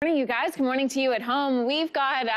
Morning, you guys. Good morning to you at home. We've got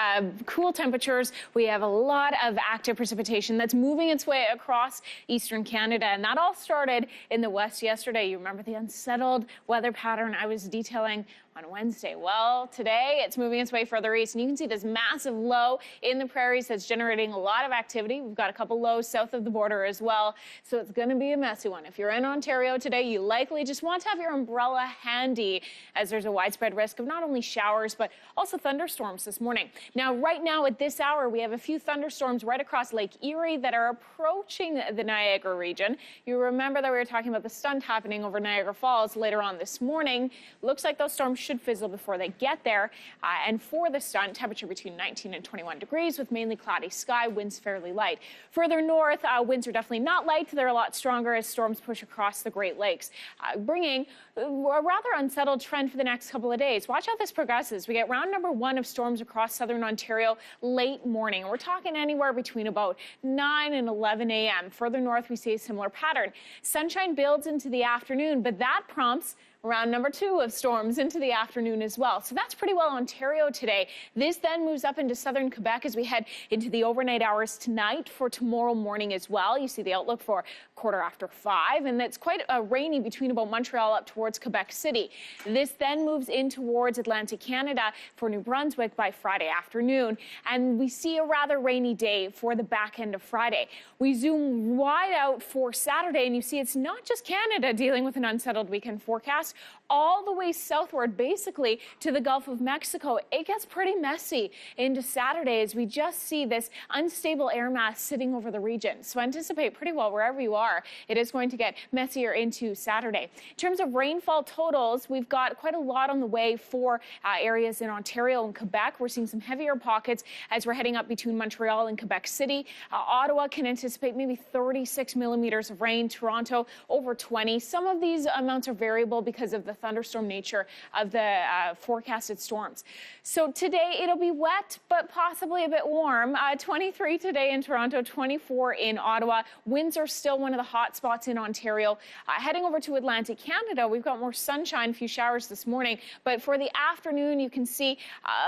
cool temperatures. We have a lot of active precipitation that's moving its way across eastern Canada, and that all started in the west yesterday. You remember the unsettled weather pattern I was detailing on Wednesday. Well, today it's moving its way further east, and you can see this massive low in the prairies that's generating a lot of activity. We've got a couple lows south of the border as well, so it's going to be a messy one. If you're in Ontario today, you likely just want to have your umbrella handy, as there's a widespread risk of not only showers but also thunderstorms this morning. Now, right now at this hour, we have a few thunderstorms right across Lake Erie that are approaching the Niagara region. You remember that we were talking about the stunt happening over Niagara Falls later on this morning. Looks like those storms should fizzle before they get there. And for the stunt, temperature between 19 and 21 degrees with mainly cloudy sky, winds fairly light. Further north, winds are definitely not light. They're a lot stronger as storms push across the Great Lakes, bringing a rather unsettled trend for the next couple of days. Watch how this progresses. We get round number one of storms across southern Ontario late morning. We're talking anywhere between about 9 and 11 a.m. Further north, we see a similar pattern. Sunshine builds into the afternoon, but that prompts round number two of storms into the afternoon as well. So that's pretty well Ontario today. This then moves up into southern Quebec as we head into the overnight hours tonight for tomorrow morning as well. You see the outlook for 5:15, and it's quite rainy between about Montreal up towards Quebec City. This then moves in towards Atlantic Canada for New Brunswick by Friday afternoon, and we see a rather rainy day for the back end of Friday. We zoom wide out for Saturday, and you see it's not just Canada dealing with an unsettled weekend forecast. All the way southward, basically to the Gulf of Mexico, it gets pretty messy into Saturday as we just see this unstable air mass sitting over the region. So anticipate pretty well wherever you are. It is going to get messier into Saturday. In terms of rainfall totals, we've got quite a lot on the way for areas in Ontario and Quebec. We're seeing some heavier pockets as we're heading up between Montreal and Quebec City. Ottawa can anticipate maybe 36 millimeters of rain. Toronto over 20. Some of these amounts are variable because of the thunderstorm nature of the forecasted storms. So today it'll be wet, but possibly a bit warm. 23 today in Toronto, 24 in Ottawa. Winds are still one of the hot spots in Ontario. Heading over to Atlantic Canada, we've got more sunshine, a few showers this morning, but for the afternoon, you can see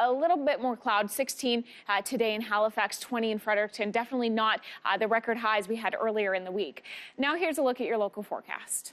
a little bit more cloud. 16 today in Halifax, 20 in Fredericton. Definitely not the record highs we had earlier in the week. Now here's a look at your local forecast.